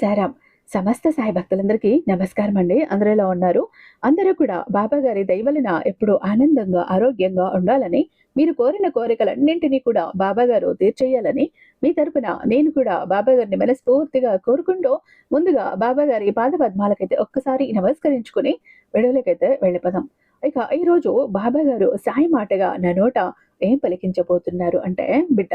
సారాం. సమస్త సాయి భక్తులందరికీ నమస్కారం అండి. అందరూ ఎలా ఉన్నారు? అందరూ కూడా బాబా గారి దయ వలన ఎప్పుడూ ఆనందంగా, ఆరోగ్యంగా ఉండాలని, మీరు కోరిన కోరికలన్నింటినీ కూడా బాబా గారు తీర్చేయాలని, మీ తరపున నేను కూడా బాబా గారిని మనస్ఫూర్తిగా కోరుకుంటూ, ముందుగా బాబా గారి పాద పద్మాలకైతే ఒక్కసారి నమస్కరించుకుని వీడియోలోకైతే వెళ్ళిపోదాం. ఇక ఈరోజు బాబా గారు సాయి మాటగా నా నోట ఏం పలికించబోతున్నారు అంటే, బిడ్డ,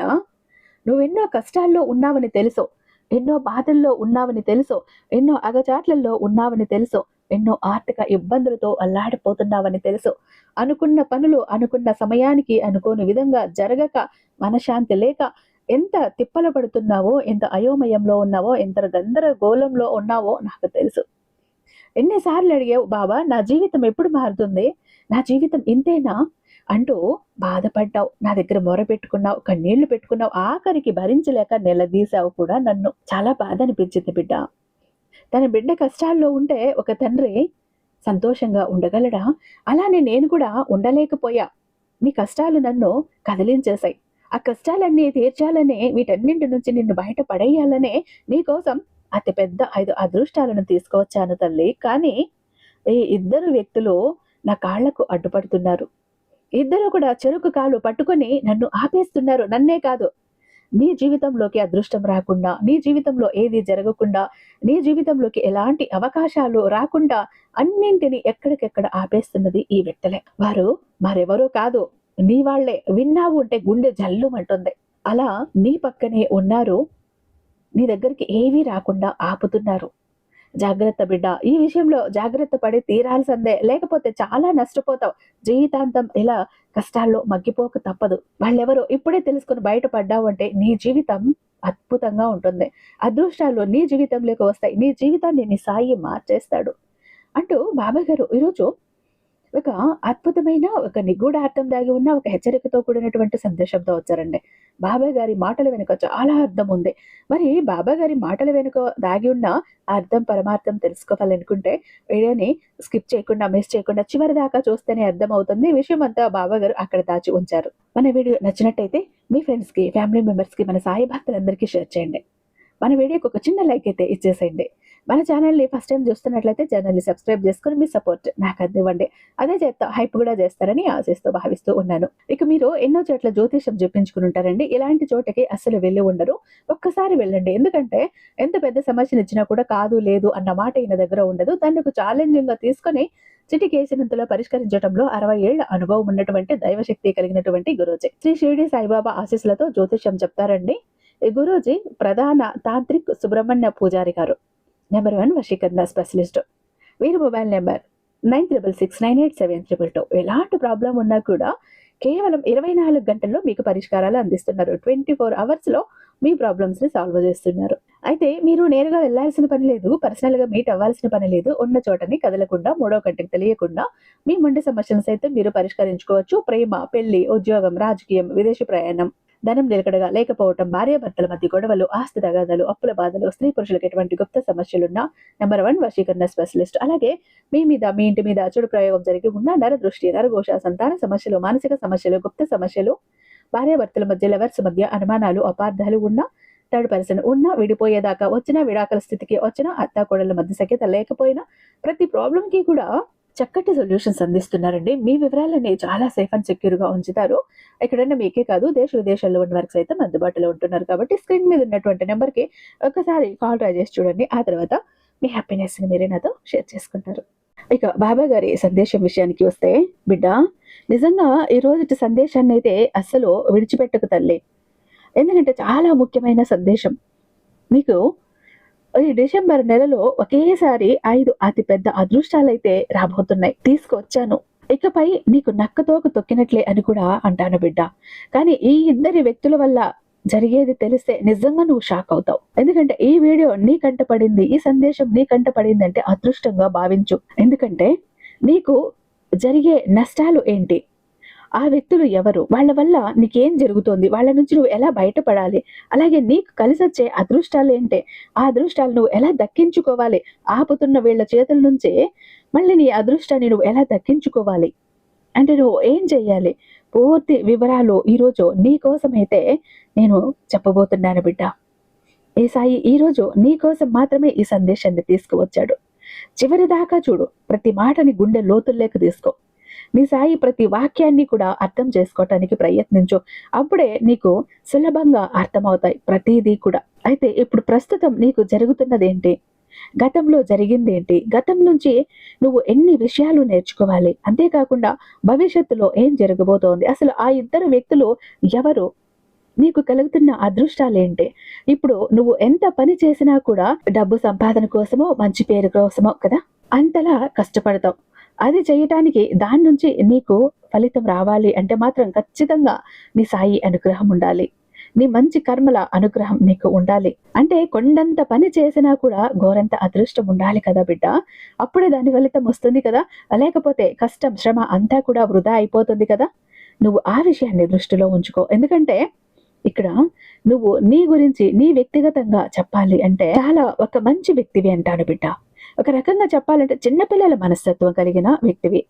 నువ్వెన్నో కష్టాల్లో ఉన్నావని తెలుసు, ఎన్నో బాధల్లో ఉన్నావని తెలుసు, ఎన్నో అగచాట్లలో ఉన్నావని తెలుసు, ఎన్నో ఆర్థిక ఇబ్బందులతో అల్లాడిపోతున్నావని తెలుసు. అనుకున్న పనులు అనుకున్న సమయానికి అనుకోని విధంగా జరగక, మనశ్శాంతి లేక ఎంత తిప్పలు పడుతున్నావో, ఎంత అయోమయంలో ఉన్నావో, ఎంత గందరగోళంలో ఉన్నావో నాకు తెలుసు. ఎన్నిసార్లు అడిగావు, బాబా నా జీవితం ఎప్పుడు మారుతుంది, నా జీవితం ఇంతేనా అంటూ బాధపడ్డావు. నా దగ్గర మొరపెట్టుకున్నావు, కన్నీళ్లు పెట్టుకున్నావు, ఆఖరికి భరించలేక నిలదీశావు కూడా నన్ను. చాలా బాధ అనిపించింది బిడ్డ. తన బిడ్డ కష్టాల్లో ఉంటే ఒక తండ్రి సంతోషంగా ఉండగలడా? అలానే నేను కూడా ఉండలేకపోయా. నీ కష్టాలు నన్ను కదిలించేశాయి. ఆ కష్టాలన్నీ తీర్చాలనే, వీటన్నింటి నుంచి నిన్ను బయట పడేయాలనే నీకోసం అతిపెద్ద 5 అదృష్టాలను తీసుకువచ్చాను తల్లి. కానీ ఈ ఇద్దరు వ్యక్తులు నా కాళ్లకు అడ్డుపడుతున్నారు. ఇద్దరు కూడా చెరుకు కాలు పట్టుకొని నన్ను ఆపేస్తున్నారు. నన్నే కాదు, నీ జీవితంలోకి అదృష్టం రాకుండా, నీ జీవితంలో ఏది జరగకుండా, నీ జీవితంలోకి ఎలాంటి అవకాశాలు రాకుండా అన్నింటినీ ఎక్కడికెక్కడ ఆపేస్తున్నది ఈ వ్యక్తులే. వారు మరెవరో కాదు, నీ వాళ్లే. విన్నావు అంటే గుండె జల్లుమంటుంది. అలా నీ పక్కనే ఉన్నారు, నీ దగ్గరికి ఏవీ రాకుండా ఆపుతున్నారు. జాగ్రత్త బిడ్డ, ఈ విషయంలో జాగ్రత్త పడి తీరాల్సిందే, లేకపోతే చాలా నష్టపోతావు. జీవితాంతం ఇలా కష్టాల్లో మగ్గిపోక తప్పదు. వాళ్ళెవరో ఇప్పుడే తెలుసుకుని బయటపడ్డావు అంటే నీ జీవితం అద్భుతంగా ఉంటుంది. అదృష్టాలు నీ జీవితంలోకి వస్తాయి. నీ జీవితాన్ని నీ సాయి మార్చేస్తాడు అంటూ బాబా గారు ఈరోజు ఒక అద్భుతమైన, ఒక నిగూఢార్థం దాగి ఉన్న, ఒక హెచ్చరికతో కూడినటువంటి సందేశంతో వచ్చారండి. బాబా గారి మాటల వెనుక చాలా అర్థం ఉంది. మరి బాబా గారి మాటల వెనుక దాగి ఉన్న అర్థం, పరమార్థం తెలుసుకోవాలనుకుంటే వీడియోని స్కిప్ చేయకుండా, మిస్ చేయకుండా చివరి దాకా చూస్తేనే అర్థం అవుతుంది. ఈ విషయం అంతా బాబా గారు అక్కడ దాచి ఉంచారు. మన వీడియో నచ్చినట్టయితే మీ ఫ్రెండ్స్ కి, ఫ్యామిలీ మెంబర్స్ కి, మన సాయి భక్తులందరికీ షేర్ చేయండి. మన వీడియోకి ఒక చిన్న లైక్ అయితే ఇచ్చేసేయండి. మన ఛానల్ని ఫస్ట్ టైం చూస్తున్నట్లయితే ఛానల్ని సబ్స్క్రైబ్ చేసుకుని మీ సపోర్ట్ నాకు అందివ్వండి. అదే చేత హైప్ కూడా చేస్తారని ఆశిస్తూ భావిస్తూ ఉన్నాను. ఇక మీరు ఎన్నో చోట్ల జ్యోతిషం చెప్పించుకుని ఉంటారండి. ఇలాంటి చోటకి అసలు వెళ్ళి ఉండరు. ఒక్కసారి వెళ్ళండి. ఎందుకంటే ఎంత పెద్ద సమస్యను ఇచ్చినా కూడా కాదు, లేదు అన్న మాట ఈయన దగ్గర ఉండదు. దాన్ని ఛాలెంజింగ్ గా తీసుకొని చిటికేసినంతలో పరిష్కరించడంలో 60 ఏళ్ల అనుభవం ఉన్నటువంటి దైవశక్తి కలిగినటువంటి గురూజీ శ్రీ షిరిడి సాయిబాబా ఆశీస్సులతో జ్యోతిషం చెప్తారండి. ఈ గురూజీ ప్రధాన తాంత్రిక్ సుబ్రహ్మణ్య పూజారి గారు, నెంబర్ 1 వశీకరణ స్పెషలిస్ట్. వీరి మొబైల్ నెంబర్ 96698722. ఎలాంటి ప్రాబ్లం ఉన్నా కూడా కేవలం 24 గంటల్లో మీకు పరిష్కారాలు అందిస్తున్నారు. 24 అవర్స్ లో మీ ప్రాబ్లమ్స్ ని సాల్వ్ చేస్తున్నారు. అయితే మీరు నేరుగా వెళ్లాల్సిన పని లేదు, పర్సనల్ గా మీట్ అవ్వాల్సిన పని లేదు. ఉన్న చోటని కదలకుండా, మూడో కంటికి తెలియకుండా మీ మొండి సమస్యలను సైతం మీరు పరిష్కరించుకోవచ్చు. ప్రేమ, పెళ్లి, ఉద్యోగం, రాజకీయం, విదేశీ ప్రయాణం, ధనం నిలకడగా లేకపోవటం, భార్యాభర్తల మధ్య గొడవలు, ఆస్తి తగాదాలు, అప్పుల బాధలు, స్త్రీ పురుషులకు ఎటువంటి గుప్త సమస్యలున్నా నెంబర్ 1 వశీకరణ స్పెషలిస్ట్. అలాగే మీ మీద, మీ ఇంటి మీద చెడు ప్రయోగం జరిగి ఉన్న నర దృష్టి, నరఘోష, సంతాన సమస్యలు, మానసిక సమస్యలు, గుప్త సమస్యలు, భార్యాభర్తల మధ్య, లవర్స్ మధ్య అనుమానాలు, అపార్థాలు ఉన్నా, థర్డ్ పర్సన్ ఉన్నా, విడిపోయేదాకా వచ్చినా, విడాకల స్థితికి వచ్చినా, అత్తాకోడళ్ళ మధ్య సఖ్యత లేకపోయినా, ప్రతి ప్రాబ్లం కి కూడా చక్కటి సొల్యూషన్స్ అందిస్తున్నారండి. మీ వివరాలని చాలా సేఫ్ అండ్ సెక్యూర్ గా ఉంచుతారు. ఎక్కడైనా మీకే కాదు, దేశ విదేశాల్లో ఉన్న వారికి సైతం అందుబాటులో ఉంటున్నారు. కాబట్టి స్క్రీన్ మీద ఉన్నటువంటి నెంబర్ కి ఒకసారి కాల్ ట్రై చేసి చూడండి. ఆ తర్వాత మీ హ్యాపీనెస్ ని మీరే నాతో షేర్ చేసుకుంటారు. ఇక బాబా గారి సందేశం విషయానికి వస్తే, బిడ్డ, నిజంగా ఈ రోజు సందేశాన్ని అయితే అస్సలు విడిచిపెట్టకు తల్లి. ఎందుకంటే చాలా ముఖ్యమైన సందేశం. మీకు ఈ డిసెంబర్ నెలలో ఒకేసారి 5 అతిపెద్ద అదృష్టాలైతే రాబోతున్నాయి. తీసుకొచ్చాను. ఇకపై నీకు నక్కతోక తొక్కినట్లే అని కూడా అంటాను బిడ్డ. కానీ ఈ ఇద్దరి వ్యక్తుల వల్ల జరిగేది తెలిస్తే నిజంగా నువ్వు షాక్ అవుతావు. ఎందుకంటే ఈ వీడియో నీ కంట పడింది, ఈ సందేశం నీ కంట పడింది అంటే అదృష్టంగా భావించు. ఎందుకంటే నీకు జరిగే నష్టాలు ఏంటి, ఆ వ్యక్తులు ఎవరు, వాళ్ళ వల్ల నీకేం జరుగుతోంది, వాళ్ళ నుంచి నువ్వు ఎలా బయటపడాలి, అలాగే నీకు కలిసొచ్చే అదృష్టాలు ఏంటి, ఆ అదృష్టాలు నువ్వు ఎలా దక్కించుకోవాలి, ఆపుతున్న వీళ్ళ చేతుల నుంచే మళ్ళీ నీ అదృష్టాన్ని నువ్వు ఎలా దక్కించుకోవాలి అంటే నువ్వు ఏం చెయ్యాలి, పూర్తి వివరాలు ఈరోజు నీ కోసమైతే నేను చెప్పబోతున్నాను బిడ్డ. ఏ సాయి ఈరోజు నీ కోసం మాత్రమే ఈ సందేశాన్ని తీసుకువచ్చాడు. చివరి దాకా చూడు, ప్రతి మాటని గుండె లోతుల్లోకి తీసుకో. నీ సాయి ప్రతి వాక్యాన్ని కూడా అర్థం చేసుకోవటానికి ప్రయత్నించు. అప్పుడే నీకు సులభంగా అర్థమవుతాయి ప్రతిదీ కూడా. అయితే ఇప్పుడు ప్రస్తుతం నీకు జరుగుతున్నదేంటి, గతంలో జరిగిందేంటి, గతం నుంచి నువ్వు ఎన్ని విషయాలు నేర్చుకోవాలి, అంతేకాకుండా భవిష్యత్తులో ఏం జరగబోతోంది, అసలు ఆ ఇద్దరు వ్యక్తులు ఎవరు, నీకు కలుగుతున్న అదృష్టాలేంటి. ఇప్పుడు నువ్వు ఎంత పని చేసినా కూడా డబ్బు సంపాదన కోసమో మంచి పేరు కోసమో కదా అంతలా కష్టపడతావు. అది చేయటానికి దాని నుంచి నీకు ఫలితం రావాలి అంటే మాత్రం ఖచ్చితంగా నీ సాయి అనుగ్రహం ఉండాలి, నీ మంచి కర్మల అనుగ్రహం నీకు ఉండాలి. అంటే కొండంత పని చేసినా కూడా గోరంత అదృష్టం ఉండాలి కదా బిడ్డ, అప్పుడే దాని ఫలితం వస్తుంది కదా. లేకపోతే కష్టం శ్రమ అంతా కూడా వృధా అయిపోతుంది కదా. నువ్వు ఆ విషయాన్ని దృష్టిలో ఉంచుకో. ఎందుకంటే ఇక్కడ నువ్వు నీ గురించి నీ వ్యక్తిగతంగా చెప్పాలి అంటే చాలా ఒక మంచి వ్యక్తివి అంటాను బిడ్డ. ఒక రకంగా చెప్పాలంటే చిన్నపిల్లల మనస్తత్వం కలిగిన వ్యక్తివి.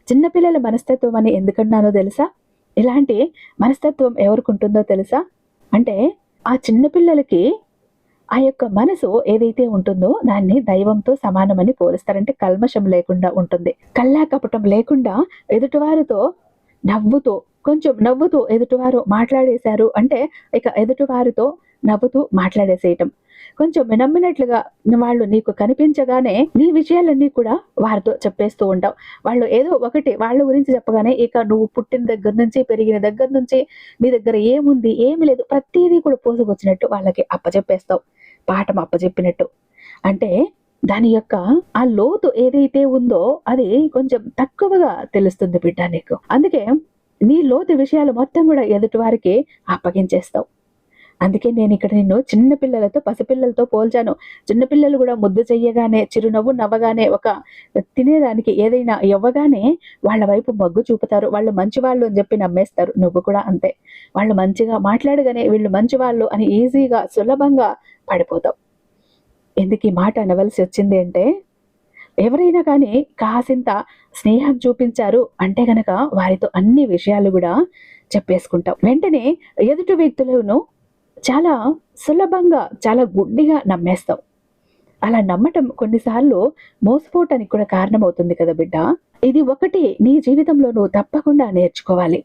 చిన్నపిల్లల మనస్తత్వం అని ఎందుకన్నానో తెలుసా? ఇలాంటి మనస్తత్వం ఎవరికి ఉంటుందో తెలుసా? అంటే ఆ చిన్నపిల్లలకి ఆ యొక్క మనసు ఏదైతే ఉంటుందో దాన్ని దైవంతో సమానమని పోలుస్తారంటే కల్మషం లేకుండా ఉంటుంది, కల్లా కపటం లేకుండా ఎదుటివారితో నవ్వుతూ, కొంచెం నవ్వుతూ ఎదుటివారు మాట్లాడేశారు అంటే ఇక ఎదుటివారితో నవ్వుతూ మాట్లాడేసేయటం. కొంచెం నమ్మినట్లుగా వాళ్ళు నీకు కనిపించగానే నీ విషయాలన్నీ కూడా వారితో చెప్పేస్తూ ఉంటావు. వాళ్ళు ఏదో ఒకటి వాళ్ళ గురించి చెప్పగానే ఇక నువ్వు పుట్టిన దగ్గర నుంచి పెరిగిన దగ్గర నుంచి నీ దగ్గర ఏముంది ఏమి లేదు ప్రతిదీ కూడా పోసుకొచ్చినట్టు వాళ్ళకి అప్పచెప్పేస్తావు, పాఠం అప్పచెప్పినట్టు. అంటే దాని యొక్క ఆ లోతు ఏదైతే ఉందో అది కొంచెం తక్కువగా తెలుస్తుంది బిడ్డ నీకు. అందుకే నీ లోతు విషయాలు మొత్తం కూడా ఎదుటి వారికి అప్పగించేస్తావు. అందుకే నేను ఇక్కడ నిన్ను చిన్నపిల్లలతో పసిపిల్లలతో పోల్చాను. చిన్నపిల్లలు కూడా ముద్దు చెయ్యగానే, చిరునవ్వు నవ్వగానే, ఒక తినేదానికి ఏదైనా ఇవ్వగానే వాళ్ళ వైపు మొగ్గు చూపుతారు. వాళ్ళు మంచివాళ్ళు అని చెప్పి నమ్మేస్తారు. నువ్వు కూడా అంతే. వాళ్ళు మంచిగా మాట్లాడగానే వీళ్ళు మంచివాళ్ళు అని ఈజీగా సులభంగా పడిపోతావు. ఎందుకు ఈ మాట అనవలసి వచ్చింది అంటే, ఎవరైనా కానీ కాసింత స్నేహం చూపించారు అంటే గనక వారితో అన్ని విషయాలు కూడా చెప్పేసుకుంటాం. వెంటనే ఎదుటి వ్యక్తులను చాలా సులభంగా చాలా గుడ్డిగా నమ్మేస్తాం. అలా నమ్మటం కొన్నిసార్లు మోసపోవటానికి కూడా కారణమవుతుంది కదా బిడ్డ. ఇది ఒకటి నీ జీవితంలో నువ్వు తప్పకుండా నేర్చుకోవాలి.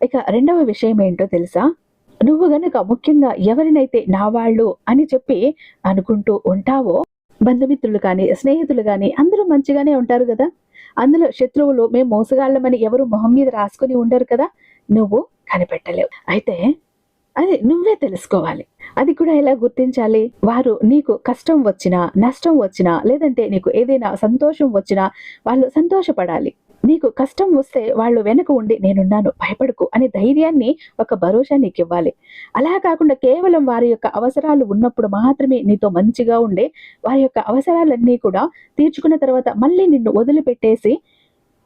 ఇక రెండవ విషయం ఏంటో తెలుసా? నువ్వు గనుక ముఖ్యంగా ఎవరినైతే నా వాళ్ళు అని చెప్పి అనుకుంటూ ఉంటావో, బంధుమిత్రులు కానీ స్నేహితులు కానీ అందరూ మంచిగానే ఉంటారు కదా. అందులో శత్రువులు మేము మోసగాళ్ళమని ఎవరు మొహం మీద రాసుకుని ఉండరు కదా. నువ్వు కనిపెట్టలేవు. అయితే అది నువ్వే తెలుసుకోవాలి. అది కూడా ఎలా గుర్తించాలి? వారు నీకు కష్టం వచ్చినా, నష్టం వచ్చినా, లేదంటే నీకు ఏదైనా సంతోషం వచ్చినా వాళ్ళు సంతోషపడాలి. నీకు కష్టం వస్తే వాళ్ళు వెనక ఉండి నేనున్నాను భయపడకు అనే ధైర్యాన్ని, ఒక భరోసా నీకు ఇవ్వాలి. అలా కాకుండా కేవలం వారి యొక్క అవసరాలు ఉన్నప్పుడు మాత్రమే నీతో మంచిగా ఉండే, వారి యొక్క అవసరాలన్నీ కూడా తీర్చుకున్న తర్వాత మళ్ళీ నిన్ను వదిలిపెట్టేసి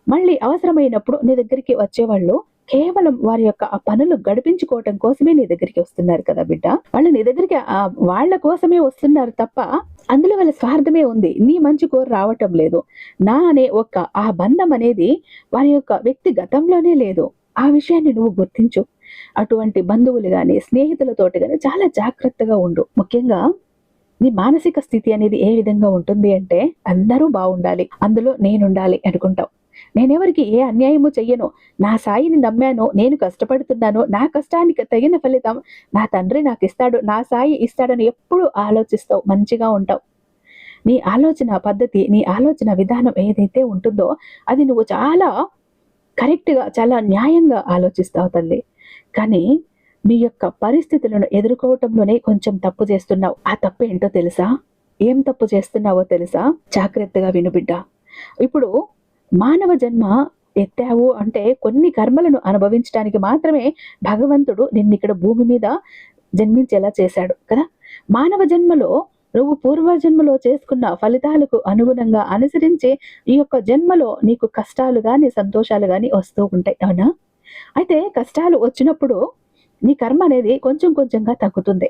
మళ్ళీ అవసరమైనప్పుడు నీ దగ్గరికి వచ్చేవాళ్ళు కేవలం వారి యొక్క ఆ పనులు గడిపించుకోవటం కోసమే నీ దగ్గరికి వస్తున్నారు కదా బిడ్డ. వాళ్ళు నీ దగ్గరికి వాళ్ళ కోసమే వస్తున్నారు తప్ప అందులో వాళ్ళ స్వార్థమే ఉంది. నీ మంచి కోరి రావటం లేదు. నా అనే ఆ బంధం అనేది వారి యొక్క వ్యక్తిగతంలోనే లేదు. ఆ విషయాన్ని నువ్వు గుర్తించు. అటువంటి బంధువులు గాని స్నేహితులతోటి గాని చాలా జాగ్రత్తగా ఉండు. ముఖ్యంగా నీ మానసిక స్థితి అనేది ఏ విధంగా ఉంటుంది అంటే, అందరూ బాగుండాలి, అందులో నేనుండాలి అనుకుంటావు. నేనెవరికి ఏ అన్యాయము చెయ్యను, నా సాయిని నమ్మాను, నేను కష్టపడుతున్నాను, నా కష్టానికి తగిన ఫలితం నా తండ్రి నాకు ఇస్తాడు, నా సాయి ఇస్తాడని ఎప్పుడు ఆలోచిస్తావు, మంచిగా ఉంటావు. నీ ఆలోచన పద్ధతి, నీ ఆలోచన విధానం ఏదైతే ఉంటుందో అది నువ్వు చాలా కరెక్ట్గా, చాలా న్యాయంగా ఆలోచిస్తావు తల్లి. కానీ నీ యొక్క పరిస్థితులను ఎదుర్కోవటంలోనే కొంచెం తప్పు చేస్తున్నావు. ఆ తప్పు ఏంటో తెలుసా? ఏం తప్పు చేస్తున్నావో తెలుసా? జాగ్రత్తగా విను బిడ్డ. ఇప్పుడు మానవ జన్మ ఎత్తావు అంటే కొన్ని కర్మలను అనుభవించడానికి మాత్రమే భగవంతుడు నిన్నిక్కడ భూమి మీద జన్మించేలా చేశాడు కదా. మానవ జన్మలో నువ్వు పూర్వజన్మలో చేసుకున్న ఫలితాలకు అనుగుణంగా అనుసరించి ఈ యొక్క జన్మలో నీకు కష్టాలు గాని సంతోషాలు గాని వస్తూ ఉంటాయి, అవునా? అయితే కష్టాలు వచ్చినప్పుడు నీ కర్మ అనేది కొంచెం కొంచెంగా తగ్గుతుంది.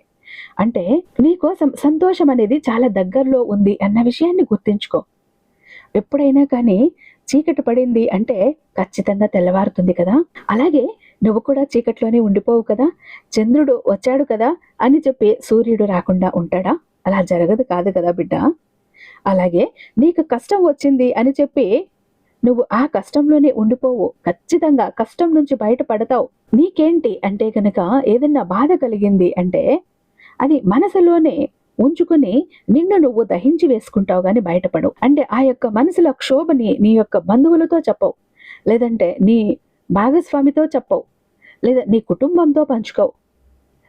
అంటే నీ కోసం సంతోషం అనేది చాలా దగ్గరలో ఉంది అన్న విషయాన్ని గుర్తించుకో. ఎప్పుడైనా కానీ చీకటి పడింది అంటే ఖచ్చితంగా తెల్లవారుతుంది కదా. అలాగే నువ్వు కూడా చీకట్లోనే ఉండిపోవు కదా. చంద్రుడు వచ్చాడు కదా అని చెప్పి సూర్యుడు రాకుండా ఉంటాడా? అలా జరగదు కాదు కదా బిడ్డ. అలాగే నీకు కష్టం వచ్చింది అని చెప్పి నువ్వు ఆ కష్టంలోనే ఉండిపోవు. ఖచ్చితంగా కష్టం నుంచి బయటపడతావు. నీకేంటి అంటే గనక ఏదన్నా బాధ కలిగింది అంటే అది మనసులోనే ఉంచుకుని నిన్ను నువ్వు దహించి వేసుకుంటావు గాని బయటపడవు. అంటే ఆ యొక్క మనసులో క్షోభని నీ యొక్క బంధువులతో చెప్పవు, లేదంటే నీ భాగస్వామితో చెప్పవు, లేదా నీ కుటుంబంతో పంచుకోవు.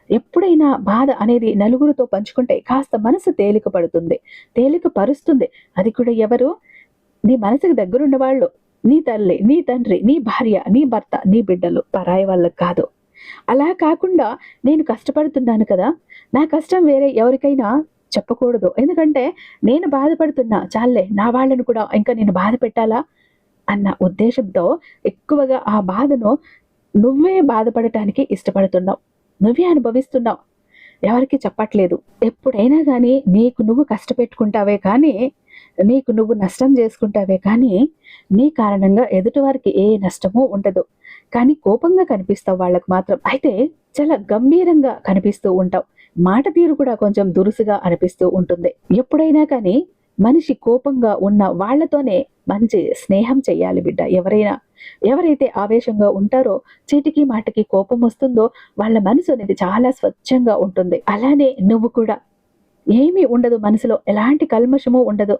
ఎప్పుడైనా బాధ అనేది నలుగురితో పంచుకుంటే కాస్త మనసు తేలిక పడుతుంది, తేలిక పరుస్తుంది. అది కూడా ఎవరు? నీ మనసుకు దగ్గరున్న వాళ్ళు. నీ తల్లి, నీ తండ్రి, నీ భార్య, నీ భర్త, నీ బిడ్డలు. పరాయి వాళ్ళకు కాదు. అలా కాకుండా నేను కష్టపడుతున్నాను కదా, నా కష్టం వేరే ఎవరికైనా చెప్పకూడదు, ఎందుకంటే నేను బాధపడుతున్నా, చాలే నా వాళ్ళను కూడా ఇంకా నేను బాధ పెట్టాలా అన్న ఉద్దేశంతో ఎక్కువగా ఆ బాధను నువ్వే బాధపడటానికి ఇష్టపడుతున్నావు, నువ్వే అనుభవిస్తున్నావు, ఎవరికి చెప్పట్లేదు. ఎప్పుడైనా కానీ నీకు నువ్వు కష్టపెట్టుకుంటావే కానీ, నీకు నువ్వు నష్టం చేసుకుంటావే కానీ నీ కారణంగా ఎదుటివారికి ఏ నష్టమూ ఉండదు. కానీ కోపంగా కనిపిస్తావు వాళ్ళకు మాత్రం. అయితే చాలా గంభీరంగా కనిపిస్తూ ఉంటావు. మాట తీరు కూడా కొంచెం దురుసుగా అనిపిస్తూ ఉంటుంది. ఎప్పుడైనా కానీ మనిషి కోపంగా ఉన్న వాళ్లతోనే మంచి స్నేహం చెయ్యాలి బిడ్డ. ఎవరైతే ఆవేశంగా ఉంటారో, చీటికి మాటికి కోపం వస్తుందో వాళ్ళ మనసు అనేది చాలా స్వచ్ఛంగా ఉంటుంది. అలానే నువ్వు కూడా ఏమీ ఉండదు మనసులో, ఎలాంటి కల్మషము ఉండదు.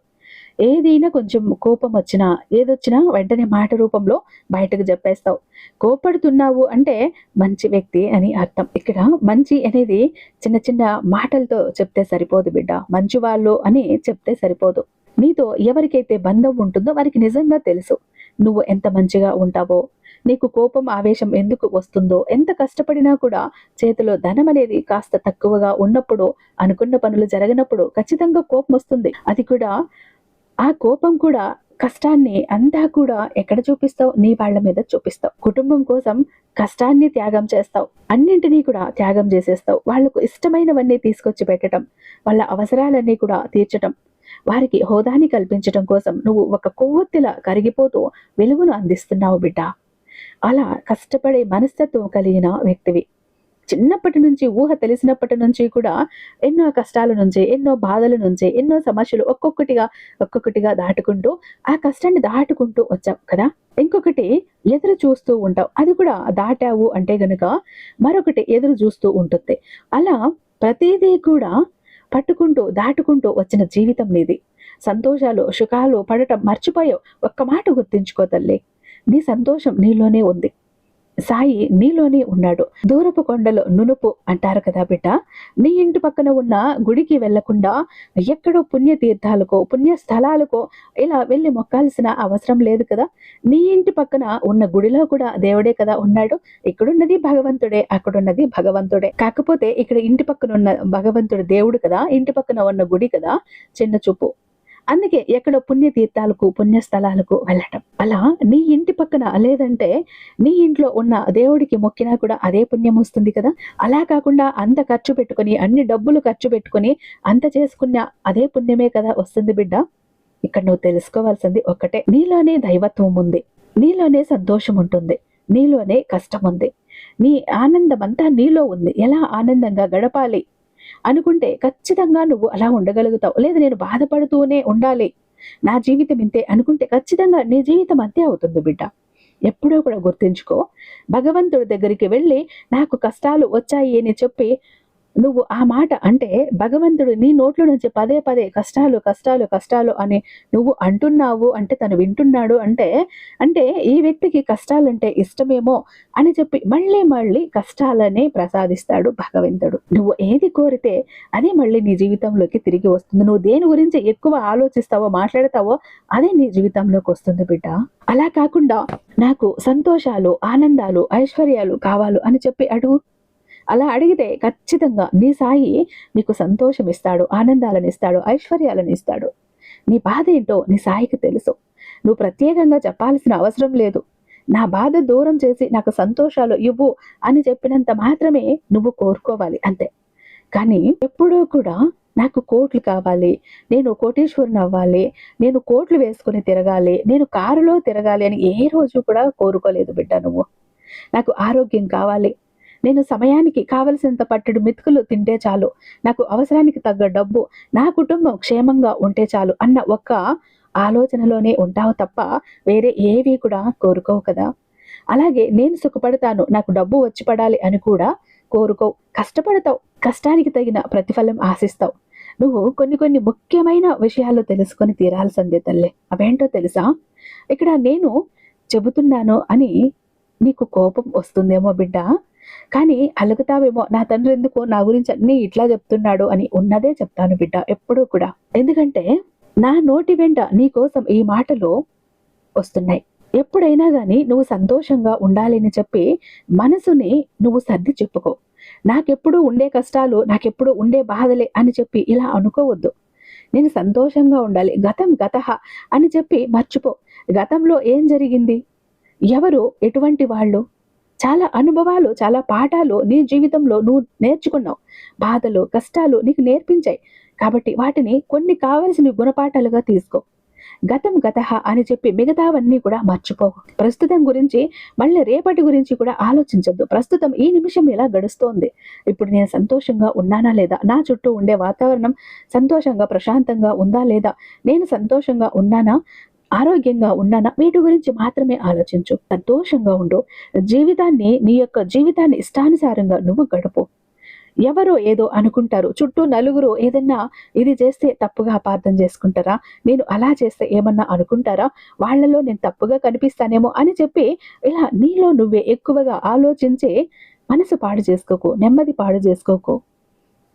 ఏదైనా కొంచెం కోపం వచ్చినా ఏదొచ్చినా వెంటనే మాట రూపంలో బయటకు చెప్పేస్తావు. కోపడుతున్నావు అంటే మంచి వ్యక్తి అని అర్థం. ఇక్కడ మంచి అనేది చిన్న చిన్న మాటలతో చెప్తే సరిపోదు బిడ్డ, మంచి వాళ్ళు అని చెప్తే సరిపోదు. నీతో ఎవరికైతే బంధం ఉంటుందో వారికి నిజంగా తెలుసు నువ్వు ఎంత మంచిగా ఉంటావో, నీకు కోపం ఆవేశం ఎందుకు వస్తుందో. ఎంత కష్టపడినా కూడా చేతిలో ధనం అనేది కాస్త తక్కువగా ఉన్నప్పుడు, అనుకున్న పనులు జరగనప్పుడు ఖచ్చితంగా కోపం వస్తుంది. అది కూడా ఆ కోపం కూడా కష్టాన్ని అంతా కూడా ఎక్కడ చూపిస్తావు? నీ వాళ్ళ మీద చూపిస్తావు. కుటుంబం కోసం కష్టాన్ని త్యాగం చేస్తావు, అన్నింటినీ కూడా త్యాగం చేసేస్తావు. వాళ్లకు ఇష్టమైనవన్నీ తీసుకొచ్చి పెట్టడం, వాళ్ళ అవసరాలన్నీ కూడా తీర్చడం, వారికి హోదాని కల్పించడం కోసం నువ్వు ఒక కొవ్వొత్తిలా కరిగిపోతూ వెలుగును అందిస్తున్నావు బిడ్డ. అలా కష్టపడే మనస్తత్వం కలిగిన వ్యక్తివి. చిన్నప్పటి నుంచి, ఊహ తెలిసినప్పటి నుంచి కూడా ఎన్నో కష్టాల నుంచి, ఎన్నో బాధల నుంచి, ఎన్నో సమస్యలు ఒక్కొక్కటిగా దాటుకుంటూ ఆ కష్టాన్ని దాటుకుంటూ వచ్చావు కదా. ఇంకొకటి ఎదురు చూస్తూ ఉంటావు, అది కూడా దాటావు అంటే గనుక మరొకటి ఎదురు చూస్తూ ఉంటుంది. అలా ప్రతిదీ కూడా పట్టుకుంటూ దాటుకుంటూ వచ్చిన జీవితం నీది. సంతోషాలు సుఖాలు పడటం మర్చిపోయావు. ఒక్క మాట గుర్తించుకో తల్లి, నీ సంతోషం నీలోనే ఉంది, సాయి నీలోనే ఉన్నాడు. దూరపు కొండలు నునుపు అంటారు కదా బిడ్డ. నీ ఇంటి పక్కన ఉన్న గుడికి వెళ్లకుండా ఎక్కడో పుణ్యతీర్థాలకో పుణ్యస్థలాలకో ఇలా వెళ్ళి మొక్కాల్సిన అవసరం లేదు కదా. నీ ఇంటి పక్కన ఉన్న గుడిలో కూడా దేవుడే కదా ఉన్నాడు. ఇక్కడున్నది భగవంతుడే, అక్కడున్నది భగవంతుడే. కాకపోతే ఇక్కడ ఇంటి పక్కన ఉన్న భగవంతుడు దేవుడు కదా, ఇంటి పక్కన ఉన్న గుడి కదా చిన్న చూపు. అందుకే ఎక్కడో పుణ్యతీర్థాలకు పుణ్యస్థలాలకు వెళ్ళటం. అలా నీ ఇంటి పక్కన లేదంటే నీ ఇంట్లో ఉన్న దేవుడికి మొక్కినా కూడా అదే పుణ్యం వస్తుంది కదా. అలా కాకుండా అంత ఖర్చు పెట్టుకొని, అన్ని డబ్బులు ఖర్చు పెట్టుకొని అంత చేసుకున్న అదే పుణ్యమే కదా వస్తుంది బిడ్డ. ఇక్కడ నువ్వు తెలుసుకోవాల్సింది ఒక్కటే, నీలోనే దైవత్వం ఉంది, నీలోనే సంతోషం ఉంటుంది, నీలోనే కష్టం ఉంది, నీ ఆనందం అంతా నీలో ఉంది. ఎలా ఆనందంగా గడపాలి అనుకుంటే ఖచ్చితంగా నువ్వు అలా ఉండగలుగుతావు. లేదు నేను బాధపడుతూనే ఉండాలి, నా జీవితం ఇంతే అనుకుంటే ఖచ్చితంగా నీ జీవితం అంతే అవుతుంది బిడ్డ. ఎప్పుడో కూడా గుర్తుంచుకో, భగవంతుడి దగ్గరికి వెళ్ళి నాకు కష్టాలు వచ్చాయి అని చెప్పి నువ్వు ఆ మాట అంటే భగవంతుడు నీ నోట్లో నుంచి పదే పదే కష్టాలు కష్టాలు కష్టాలు అని నువ్వు అంటున్నావు అంటే తను వింటున్నాడు అంటే అంటే ఈ వ్యక్తికి కష్టాలంటే ఇష్టమేమో అని చెప్పి మళ్ళీ మళ్ళీ కష్టాలనే ప్రసాదిస్తాడు భగవంతుడు. నువ్వు ఏది కోరితే అది మళ్ళీ నీ జీవితంలోకి తిరిగి వస్తుంది. నువ్వు దేని గురించి ఎక్కువ ఆలోచిస్తావో మాట్లాడతావో అదే నీ జీవితంలోకి వస్తుంది బిడ్డ. అలా కాకుండా నాకు సంతోషాలు ఆనందాలు ఐశ్వర్యాలు కావాలి అని చెప్పి అడుగు. అలా అడిగితే ఖచ్చితంగా నీ సాయి నీకు సంతోషం ఇస్తాడు, ఆనందాలను ఇస్తాడు, ఐశ్వర్యాలను ఇస్తాడు. నీ బాధ ఏంటో నీ సాయికి తెలుసు. నువ్వు ప్రత్యేకంగా చెప్పాల్సిన అవసరం లేదు. నా బాధ దూరం చేసి నాకు సంతోషాలు ఇవ్వు అని చెప్పినంత మాత్రమే నువ్వు కోరుకోవాలి అంతే. కానీ ఎప్పుడూ కూడా నాకు కోట్లు కావాలి, నేను కోటీశ్వరుని అవ్వాలి, నేను కోట్లు వేసుకొని తిరగాలి, నేను కారులో తిరగాలి అని ఏ రోజు కూడా కోరుకోలేదు బిడ్డ నువ్వు. నాకు ఆరోగ్యం కావాలి, నేను సమయానికి కావలసినంత పట్టెడు మెతుకులు తింటే చాలు, నాకు అవసరానికి తగ్గ డబ్బు, నా కుటుంబం క్షేమంగా ఉంటే చాలు అన్న ఒక్క ఆలోచనలోనే ఉంటావు తప్ప వేరే ఏవి కూడా కోరుకోవు కదా. అలాగే నేను సుఖపడతాను, నాకు డబ్బు వచ్చి పడాలి అని కూడా కోరుకోవు. కష్టపడతావు, కష్టానికి తగిన ప్రతిఫలం ఆశిస్తావు. నువ్వు కొన్ని కొన్ని ముఖ్యమైన విషయాలు తెలుసుకొని తీరాల్సిందే తల్లి. అవేంటో తెలుసా? ఇక్కడ నేను చెబుతున్నాను అని నీకు కోపం వస్తుందేమో బిడ్డ, కానీ అలుగుతావేమో, నా తండ్రి ఎందుకు నా గురించి అన్నీ ఇట్లా చెప్తున్నాడు అని. ఉన్నదే చెప్తాను బిడ్డ ఎప్పుడూ కూడా. ఎందుకంటే నా నోటి వెంట నీ కోసం ఈ మాటలు వస్తున్నాయి. ఎప్పుడైనా గాని నువ్వు సంతోషంగా ఉండాలి అని చెప్పి మనసుని నువ్వు సర్ది చెప్పుకో. నాకెప్పుడు ఉండే కష్టాలు, నాకెప్పుడు ఉండే బాధలే అని చెప్పి ఇలా అనుకోవద్దు. నేను సంతోషంగా ఉండాలి, గతం గతః అని చెప్పి మర్చిపో. గతంలో ఏం జరిగింది, ఎవరు ఎటువంటి వాళ్ళు, చాలా అనుభవాలు, చాలా పాఠాలు నీ జీవితంలో నువ్వు నేర్చుకున్నావు. బాధలు, కష్టాలు నీకు నేర్పించాయి. కాబట్టి వాటిని కొన్ని కావలసిన గుణపాఠాలుగా తీసుకో. గతం గతః అని చెప్పి మిగతావన్నీ కూడా మర్చిపోవు. ప్రస్తుతం గురించి, మళ్ళీ రేపటి గురించి కూడా ఆలోచించద్దు. ప్రస్తుతం ఈ నిమిషం ఎలా గడుస్తోంది, ఇప్పుడు నేను సంతోషంగా ఉన్నానా లేదా, నా చుట్టూ ఉండే వాతావరణం సంతోషంగా ప్రశాంతంగా ఉందా లేదా, నేను సంతోషంగా ఉన్నానా, ఆరోగ్యంగా ఉన్నానా, వీటి గురించి మాత్రమే ఆలోచించు. సంతోషంగా ఉండు. నీ యొక్క జీవితాన్ని ఇష్టానుసారంగా నువ్వు గడుపు. ఎవరో ఏదో అనుకుంటారు, చుట్టూ నలుగురు ఏదన్నా ఇది చేస్తే తప్పుగా అపార్థం చేసుకుంటారా, నేను అలా చేస్తే ఏమన్నా అనుకుంటారా, వాళ్ళలో నేను తప్పుగా కనిపిస్తానేమో అని చెప్పి ఇలా నీలో నువ్వే ఎక్కువగా ఆలోచించి మనసు పాడు చేసుకోకు, నెమ్మది పాడు చేసుకోకు.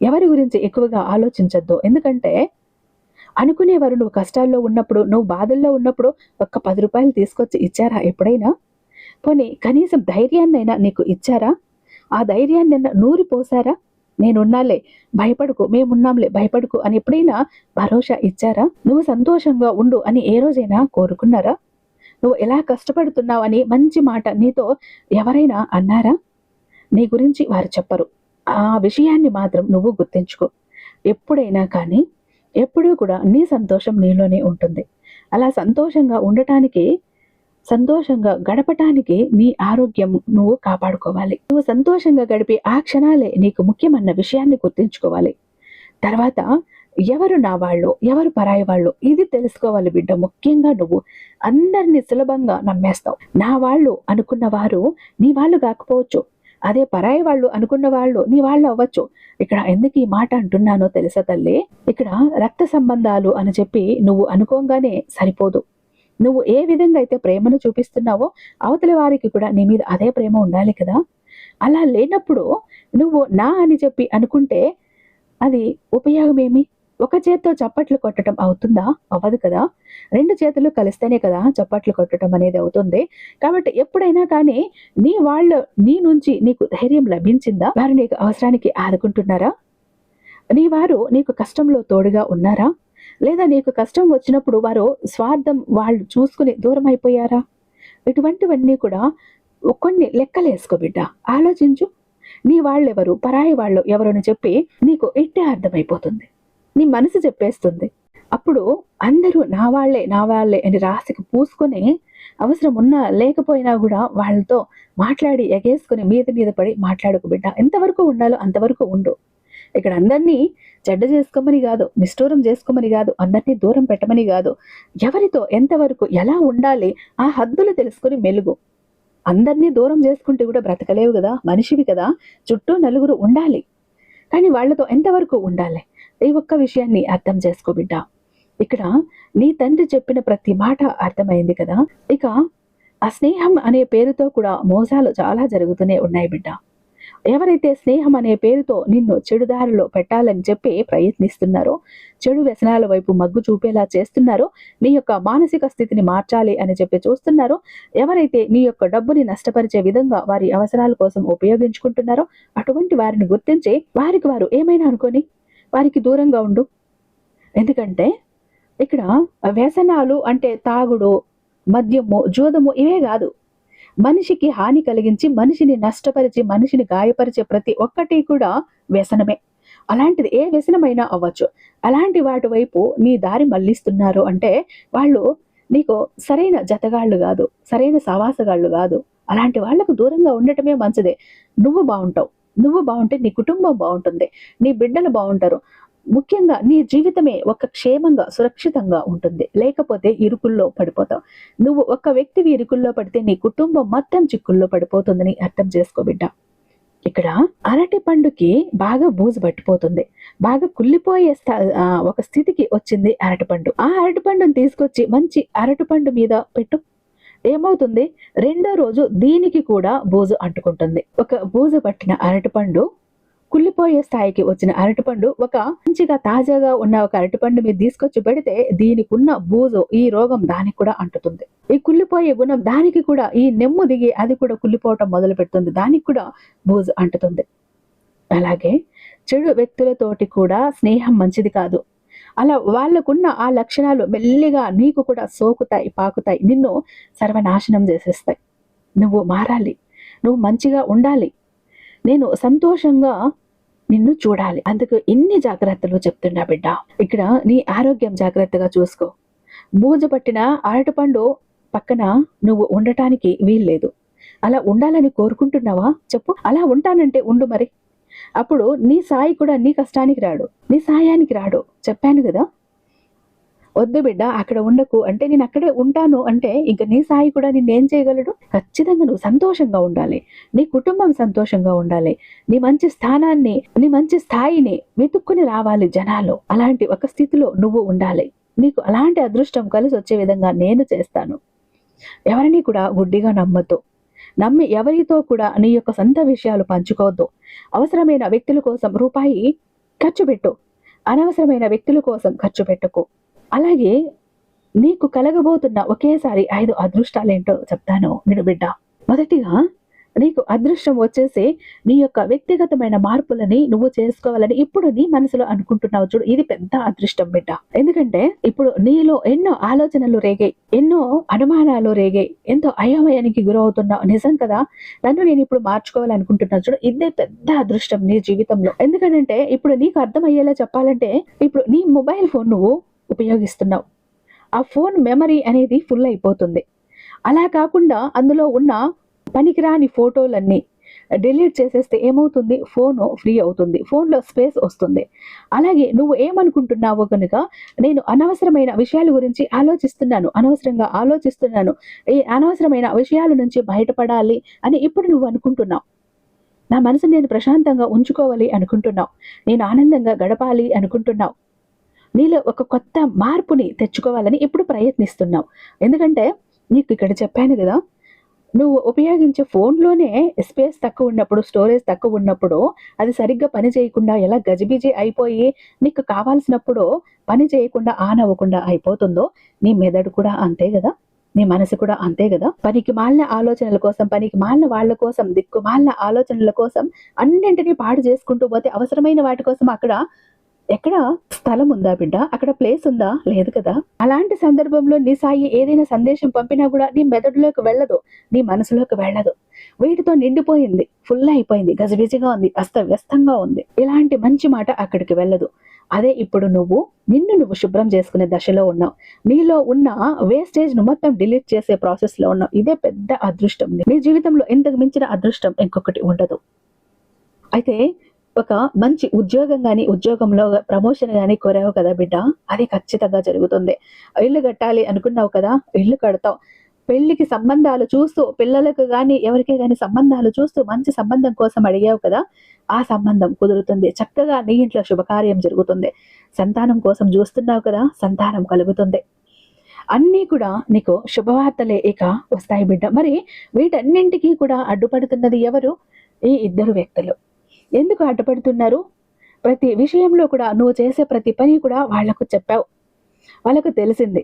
ఎవరి గురించి ఎక్కువగా ఆలోచించద్దు. ఎందుకంటే అనుకునేవారు నువ్వు కష్టాల్లో ఉన్నప్పుడు, నువ్వు బాధల్లో ఉన్నప్పుడు ఒక్క 10 రూపాయలు తీసుకొచ్చి ఇచ్చారా ఎప్పుడైనా? పోనీ కనీసం ధైర్యాన్నైనా నీకు ఇచ్చారా? ఆ ధైర్యాన్నైనా నూరి పోసారా? నేనున్నాలే, భయపడుకు, మేమున్నాంలే, భయపడుకు అని ఎప్పుడైనా భరోసా ఇచ్చారా? నువ్వు సంతోషంగా ఉండు అని ఏ రోజైనా కోరుకున్నారా? నువ్వు ఎలా కష్టపడుతున్నావు అని మంచి మాట నీతో ఎవరైనా అన్నారా? నీ గురించి వారు చెప్పరు. ఆ విషయాన్ని మాత్రం నువ్వు గుర్తించుకో. ఎప్పుడైనా కానీ ఎప్పుడూ కూడా నీ సంతోషం నీలోనే ఉంటుంది. అలా సంతోషంగా ఉండటానికి, సంతోషంగా గడపటానికి నీ ఆరోగ్యం నువ్వు కాపాడుకోవాలి. నువ్వు సంతోషంగా గడిపే ఆ క్షణాలే నీకు ముఖ్యమన్న విషయాన్ని గుర్తుంచుకోవాలి. తర్వాత ఎవరు నా వాళ్ళు, ఎవరు పరాయి వాళ్ళు, ఇది తెలుసుకోవాలి బిడ్డ. ముఖ్యంగా నువ్వు అందరినీ సులభంగా నమ్మేస్తావు. నా వాళ్ళు అనుకున్న వారు నీ వాళ్ళు కాకపోవచ్చు, అదే పరాయి వాళ్ళు అనుకున్న వాళ్ళు నీ వాళ్ళు అవ్వచ్చు. ఇక్కడ ఎందుకు ఈ మాట అంటున్నానో తెలుసా తల్లి? ఇక్కడ రక్త సంబంధాలు అని చెప్పి నువ్వు అనుకోగానే సరిపోదు. నువ్వు ఏ విధంగా అయితే ప్రేమను చూపిస్తున్నావో అవతలి వారికి కూడా నీ మీద అదే ప్రేమ ఉండాలి కదా. అలా లేనప్పుడు నువ్వు నా అని చెప్పి అనుకుంటే అది ఉపయోగమేమి? ఒక చేత్తో చప్పట్లు కొట్టడం అవుతుందా? అవ్వదు కదా. 2 చేతులు కలిస్తేనే కదా చప్పట్లు కొట్టడం అనేది అవుతుంది. కాబట్టి ఎప్పుడైనా కానీ నీ నుంచి నీకు ధైర్యం లభించిందా? వారు నీకు అవసరానికి ఆదుకుంటున్నారా? నీ వారు నీకు కష్టంలో తోడుగా ఉన్నారా? లేదా నీకు కష్టం వచ్చినప్పుడు వారు స్వార్థం వాళ్ళు చూసుకుని దూరం అయిపోయారా? ఇటువంటివన్నీ కూడా కొన్ని లెక్కలేసుకో బిడ్డ. ఆలోచించు. నీ వాళ్ళెవరు, పరాయి వాళ్ళు ఎవరని చెప్పి నీకు ఇట్టే అర్థమైపోతుంది. నీ మనసు చెప్పేస్తుంది. అప్పుడు అందరూ నా వాళ్ళే అని రాసికి పూసుకొని అవసరం ఉన్నా లేకపోయినా కూడా వాళ్ళతో మాట్లాడి ఎగేసుకుని మీద పడి మాట్లాడుకు బిడ్డ. ఎంతవరకు ఉండాలో అంతవరకు ఉండు. ఇక్కడ అందరినీ చెడ్డ చేసుకోమని కాదు, నిష్ఠూరం చేసుకోమని కాదు, అందరినీ దూరం పెట్టమని కాదు. ఎవరితో ఎంతవరకు ఎలా ఉండాలి ఆ హద్దులు తెలుసుకుని మెలుగు. అందరినీ దూరం చేసుకుంటే కూడా బ్రతకలేవు కదా, మనిషివి కదా. చుట్టూ నలుగురు ఉండాలి, కానీ వాళ్ళతో ఎంతవరకు ఉండాలి? ఈ ఒక్క విషయాన్ని అర్థం చేసుకో బిడ్డ. ఇక్కడ నీ తండ్రి చెప్పిన ప్రతి మాట అర్థమైంది కదా. ఇక ఆ స్నేహం అనే పేరుతో కూడా మోసాలు చాలా జరుగుతూనే ఉన్నాయి బిడ్డ. ఎవరైతే స్నేహం అనే పేరుతో నిన్ను చెడుదారిలో పెట్టాలని చెప్పి ప్రయత్నిస్తున్నారో, చెడు వ్యసనాల వైపు మగ్గు చూపేలా చేస్తున్నారో, నీ యొక్క మానసిక స్థితిని మార్చాలి అని చెప్పి చూస్తున్నారో, ఎవరైతే నీ యొక్క డబ్బుని నష్టపరిచే విధంగా వారి అవసరాల కోసం ఉపయోగించుకుంటున్నారో అటువంటి వారిని గుర్తించి వారికి వారు ఏమైనా అనుకొని వారికి దూరంగా ఉండు. ఎందుకంటే ఇక్కడ వ్యసనాలు అంటే తాగుడు, మద్యము, జూదము ఇవే కాదు. మనిషికి హాని కలిగించి, మనిషిని నష్టపరిచి, మనిషిని గాయపరిచే ప్రతి ఒక్కటి కూడా వ్యసనమే. అలాంటిది ఏ వ్యసనమైనా అవ్వచ్చు. అలాంటి వాటి వైపు నీ దారి మళ్లిస్తున్నారు అంటే వాళ్ళు నీకు సరైన జతగాళ్ళు గాదు. సరైన సహవాసగాళ్ళు గాదు. అలాంటి వాళ్ళకు దూరంగా ఉండటమే మంచిది. నువ్వు బావుంటావు. నువ్వు బావుంటే నీ కుటుంబం బావుంటుంది. నీ బిడ్డలు బావుంటారు. ముఖ్యంగా నీ జీవితమే ఒక క్షేమంగా, సురక్షితంగా ఉంటుంది. లేకపోతే ఇరుకుల్లో పడిపోతావు. నువ్వు ఒక్క వ్యక్తివి ఇరుకుల్లో పడితే నీ కుటుంబం మొత్తం చిక్కుల్లో పడిపోతుందని అర్థం చేసుకో బిడ్డ. ఇక్కడ అరటి పండుకి బాగా బూజు పట్టిపోతుంది. బాగా కుళ్ళిపోయే ఒక స్థితికి వచ్చింది అరటిపండు. ఆ అరటిపండుని తీసుకొచ్చి మంచి అరటిపండు మీద పెట్టు. ఏమవుతుంది? రెండో రోజు దీనికి కూడా బూజు అంటుకుంటుంది. ఒక బూజు పట్టిన అరటిపండు, కుళ్ళిపోయే స్థాయికి వచ్చిన అరటిపండు ఒక మంచిగా తాజాగా ఉన్న ఒక అరటిపండు మీద తీసుకొచ్చి పెడితే దీనికున్న బూజు, ఈ రోగం దానికి కూడా అంటుతుంది. ఈ కుళ్ళిపోయే గుణం దానికి కూడా, ఈ నెమ్ము దిగి అది కూడా కుళ్ళిపోవటం మొదలు పెడుతుంది. దానికి కూడా బూజు అంటుతుంది. అలాగే చెడు వ్యక్తులతోటి కూడా స్నేహం మంచిది కాదు. అలా వాళ్ళకున్న ఆ లక్షణాలు మెల్లిగా నీకు కూడా సోకుతాయి, పాకుతాయి. నిన్ను సర్వనాశనం చేసేస్తాయి. నువ్వు మారాలి. నువ్వు మంచిగా ఉండాలి. నేను సంతోషంగా నిన్ను చూడాలి. అందుకు ఇన్ని జాగ్రత్తలు చెప్తున్నా బిడ్డ. ఇక్కడ నీ ఆరోగ్యం జాగ్రత్తగా చూసుకో. బూజు పట్టిన అరటిపండు పక్కన నువ్వు ఉండటానికి వీల్లేదు. అలా ఉండాలని కోరుకుంటున్నావా చెప్పు? అలా ఉంటానంటే ఉండు మరి. అప్పుడు నీ సాయి కూడా నీ కష్టానికి రాడు, నీ సాయానికి రాడు. చెప్పాను కదా. వద్దు బిడ్డ అక్కడ ఉండకు అంటే నేను అక్కడే ఉంటాను అంటే ఇంక నీ సాయి కూడా నిన్నేం చేయగలడు? ఖచ్చితంగా నువ్వు సంతోషంగా ఉండాలి. నీ కుటుంబం సంతోషంగా ఉండాలి. నీ మంచి స్థానాన్ని, నీ మంచి స్థాయిని వెతుక్కుని రావాలి జనాలు. అలాంటి ఒక స్థితిలో నువ్వు ఉండాలి. నీకు అలాంటి అదృష్టం కలిసి వచ్చే విధంగా నేను చేస్తాను. ఎవరిని కూడా గుడ్డిగా నమ్మొద్దు. నమ్మి ఎవరితో కూడా నీ యొక్క సొంత విషయాలు పంచుకోవద్దు. అవసరమైన వ్యక్తుల కోసం రూపాయి ఖర్చు పెట్టు. అనవసరమైన వ్యక్తుల కోసం ఖర్చు పెట్టకు. అలాగే నీకు కలగబోతున్న ఒకేసారి 5 అదృష్టాలేంటో చెప్తాను విను బిడ్డ. మొదటిగా నీకు అదృష్టం వచ్చేసి నీ యొక్క వ్యక్తిగతమైన మార్పులని నువ్వు చేసుకోవాలని ఇప్పుడు నీ మనసులో అనుకుంటున్నావు చూడు. ఇది పెద్ద అదృష్టం బిడ్డ. ఎందుకంటే ఇప్పుడు నీలో ఎన్నో ఆలోచనలు రేగాయి, ఎన్నో అనుమానాలు రేగాయి, ఎంతో అయోమయానికి గురవుతున్నావు. నిజం కదా, నన్ను నేను ఇప్పుడు మార్చుకోవాలనుకుంటున్నాను చూడు. ఇదే పెద్ద అదృష్టం నీ జీవితంలో. ఎందుకంటే ఇప్పుడు నీకు అర్థమయ్యేలా చెప్పాలంటే ఇప్పుడు నీ మొబైల్ ఫోన్ నువ్వు ఉపయోగిస్తున్నావు. ఆ ఫోన్ మెమరీ అనేది ఫుల్ అయిపోతుంది. అలా కాకుండా అందులో ఉన్న పనికిరాని ఫోటోలన్నీ డిలీట్ చేసేస్తే ఏమవుతుంది? ఫోన్ ఫ్రీ అవుతుంది. ఫోన్లో స్పేస్ వస్తుంది. అలాగే నువ్వు ఏమనుకుంటున్నావో కనుక నేను అనవసరమైన విషయాల గురించి అనవసరంగా ఆలోచిస్తున్నాను, ఈ అనవసరమైన విషయాల నుంచి బయటపడాలి అని ఇప్పుడు నువ్వు అనుకుంటున్నావు. నా మనసు నేను ప్రశాంతంగా ఉంచుకోవాలి అనుకుంటున్నావు. నేను ఆనందంగా గడపాలి అనుకుంటున్నావు. నీలో ఒక కొత్త మార్పుని తెచ్చుకోవాలని ఇప్పుడు ప్రయత్నిస్తున్నావు. ఎందుకంటే నీకు ఇక్కడ చెప్పాను కదా, నువ్వు ఉపయోగించే ఫోన్లోనే స్పేస్ తక్కువ ఉన్నప్పుడు, స్టోరేజ్ తక్కువ ఉన్నప్పుడు అది సరిగ్గా పని చేయకుండా ఎలా గజిబిజి అయిపోయి నీకు కావాల్సినప్పుడు పని చేయకుండా ఆన్ అవ్వకుండా అయిపోతుందో నీ మెదడు కూడా అంతే కదా, నీ మనసు కూడా అంతే కదా. పనికి మాలిన ఆలోచనల కోసం, పనికి మాలిన వాళ్ళ కోసం, దిక్కుమాలిన ఆలోచనల కోసం అన్నింటినీ పాడు చేసుకుంటూ పోతే అవసరమైన వాటి కోసం అక్కడ ఎక్కడ స్థలం ఉందా బిడ్డ? అక్కడ ప్లేస్ ఉందా? లేదు కదా. అలాంటి సందర్భంలో నీ సాయి ఏదైనా సందేశం పంపినా కూడా నీ మెదడులోకి వెళ్ళదు, నీ మనసులోకి వెళ్ళదు. వీటితో నిండిపోయింది, ఫుల్ అయిపోయింది, గజిబిజిగా ఉంది, అస్తవ్యస్తంగా ఉంది. ఇలాంటి మంచి మాట అక్కడికి వెళ్ళదు. అదే ఇప్పుడు నిన్ను నువ్వు శుభ్రం చేసుకునే దశలో ఉన్నావు. నీలో ఉన్న వేస్టేజ్ ను మొత్తం డిలీట్ చేసే ప్రాసెస్ లో ఉన్నావు. ఇదే పెద్ద అదృష్టం. నీ జీవితంలో ఇంతకు మించిన అదృష్టం ఇంకొకటి ఉండదు. అయితే ఒక మంచి ఉద్యోగం గాని, ఉద్యోగంలో ప్రమోషన్ గాని కోరావు కదా బిడ్డ, అది ఖచ్చితంగా జరుగుతుంది. ఇల్లు కట్టాలి అనుకున్నావు కదా, ఇల్లు కడతావు. పెళ్లికి సంబంధాలు చూస్తూ, పిల్లలకు గాని ఎవరికే గాని సంబంధాలు చూస్తూ మంచి సంబంధం కోసం అడిగావు కదా, ఆ సంబంధం కుదురుతుంది. చక్కగా నీ ఇంట్లో శుభకార్యం జరుగుతుంది. సంతానం కోసం చూస్తున్నావు కదా, సంతానం కలుగుతుంది. అన్నీ కూడా నీకు శుభవార్తలే ఇక వస్తాయి బిడ్డ. మరి వీటన్నింటికీ కూడా అడ్డుపడుతున్నది ఎవరు? ఈ 2 వ్యక్తులు. ఎందుకు అడ్డుపడుతున్నారు? ప్రతి విషయంలో కూడా నువ్వు చేసే ప్రతి పని కూడా వాళ్లకు చెప్పావు, వాళ్ళకు తెలిసింది.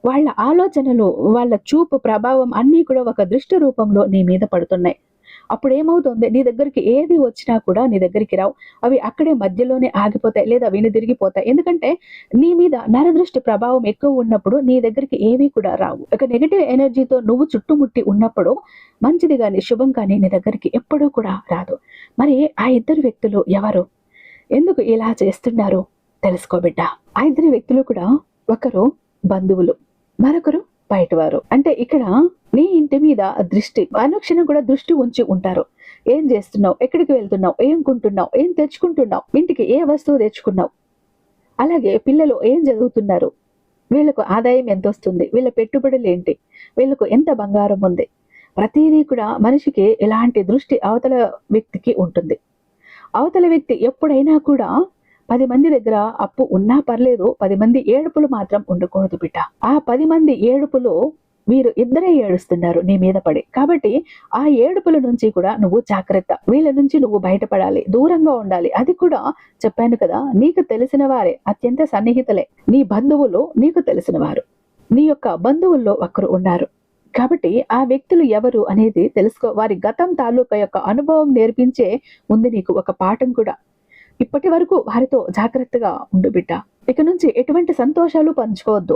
వాళ్ళ ఆలోచనలు, వాళ్ళ చూపు, ప్రభావం అన్నీ కూడా ఒక దృష్టి రూపంలో నీ మీద పడుతున్నాయి. అప్పుడు ఏమవుతుంది? నీ దగ్గరికి ఏది వచ్చినా కూడా నీ దగ్గరికి రావు. అవి అక్కడే మధ్యలోనే ఆగిపోతాయి, లేదా వెనుదిరిగిపోతాయి. ఎందుకంటే నీ మీద నరదృష్టి ప్రభావం ఎక్కువ ఉన్నప్పుడు నీ దగ్గరికి ఏవి కూడా రావు. ఒక నెగటివ్ ఎనర్జీతో నువ్వు చుట్టుముట్టి ఉన్నప్పుడు మంచిది కానీ, శుభం కానీ నీ దగ్గరికి ఎప్పుడూ కూడా రాదు. మరి ఆ 2 వ్యక్తులు ఎవరు? ఎందుకు ఇలా చేస్తున్నారు తెలుసుకో బిడ్డ. ఆ ఇద్దరి వ్యక్తులు కూడా ఒకరు బంధువులు, మరొకరు బయటవారు. అంటే ఇక్కడ నీ ఇంటి మీద దృష్టి అనుక్షణం కూడా దృష్టి ఉంచి ఉంటారు. ఏం చేస్తున్నావు, ఎక్కడికి వెళ్తున్నావు, ఏం కొంటున్నావు, ఏం తెచ్చుకుంటున్నావు, ఇంటికి ఏ వస్తువు తెచ్చుకున్నావు, అలాగే పిల్లలు ఏం చదువుతున్నారు, వీళ్ళకు ఆదాయం ఎంత వస్తుంది, వీళ్ళ పెట్టుబడులు ఏంటి, వీళ్ళకు ఎంత బంగారం ఉంది, ప్రతిదీ కూడా మనిషికి ఎలాంటి దృష్టి అవతల వ్యక్తికి ఉంటుంది. అవతల వ్యక్తి ఎప్పుడైనా కూడా 10 మంది దగ్గర అప్పు ఉన్నా పర్లేదు, 10 మంది ఏడుపులు మాత్రం ఉండకూడదు బిడ్డ. ఆ 10 మంది ఏడుపులో వీరు ఇద్దరే ఏడుస్తున్నారు నీ మీద పడి. కాబట్టి ఆ ఏడుపుల నుంచి కూడా నువ్వు జాగ్రత్త. వీళ్ళ నుంచి నువ్వు బయటపడాలి, దూరంగా ఉండాలి. అది కూడా చెప్పాను కదా, నీకు తెలిసిన వారే, అత్యంత సన్నిహితులే, నీ బంధువులు, నీకు తెలిసిన వారు. నీ యొక్క బంధువుల్లో ఒకరు ఉన్నారు. కాబట్టి ఆ వ్యక్తులు ఎవరు అనేది తెలుసుకో. వారి గతం తాలూకా యొక్క అనుభవం నేర్పించే ఉంది నీకు ఒక పాఠం కూడా. ఇప్పటి వరకు వారితో జాగ్రత్తగా ఉండు బిడ్డ. ఇక నుంచి ఎటువంటి సంతోషాలు పంచుకోవద్దు.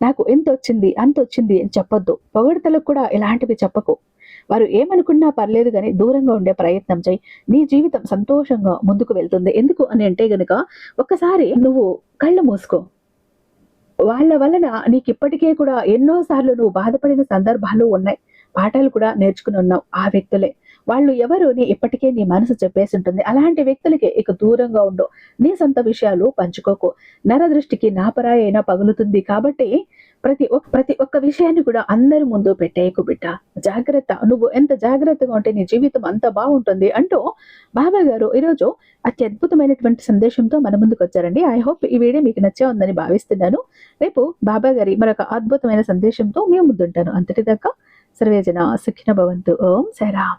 నాకు ఎంత వచ్చింది అంత వచ్చింది అని చెప్పొద్దు. పొగడతలకు కూడా ఇలాంటివి చెప్పకు. వారు ఏమనుకున్నా పర్లేదు కానీ దూరంగా ఉండే ప్రయత్నం చేయి. నీ జీవితం సంతోషంగా ముందుకు వెళ్తుంది. ఎందుకు అని అంటే గనుక, ఒక్కసారి నువ్వు కళ్ళు మూసుకో. వాళ్ళ వలన నీకు ఇప్పటికే కూడా ఎన్నో సార్లు నువ్వు బాధపడిన సందర్భాలు ఉన్నాయి. పాఠాలు కూడా నేర్చుకుని ఉన్నావు. ఆ వ్యక్తులే వాళ్ళు ఎవరు నీ ఇప్పటికే నీ మనసు చెప్పేసి ఉంటుంది. అలాంటి వ్యక్తులకి ఇక దూరంగా ఉండు. నీ సొంత విషయాలు పంచుకోకు. నరదృష్టికి నాపరాయి అయినా పగులుతుంది. కాబట్టి ప్రతి ఒక్క విషయాన్ని కూడా అందరి ముందు పెట్టేయకు బిడ్డ. జాగ్రత్త. నువ్వు ఎంత జాగ్రత్తగా ఉంటే నీ జీవితం అంత బాగుంటుంది అంటూ బాబా గారు ఈరోజు అత్యద్భుతమైనటువంటి సందేశంతో మన ముందుకు వచ్చారండి. ఐ హోప్ ఈ వీడియో మీకు నచ్చే ఉందని భావిస్తున్నాను. రేపు బాబా గారి మరొక అద్భుతమైన సందేశంతో మేము ముందుంటాను. అంతటిదాకా సర్వేజన సుఖినో భవంతు. ఓం సాయిరామ్.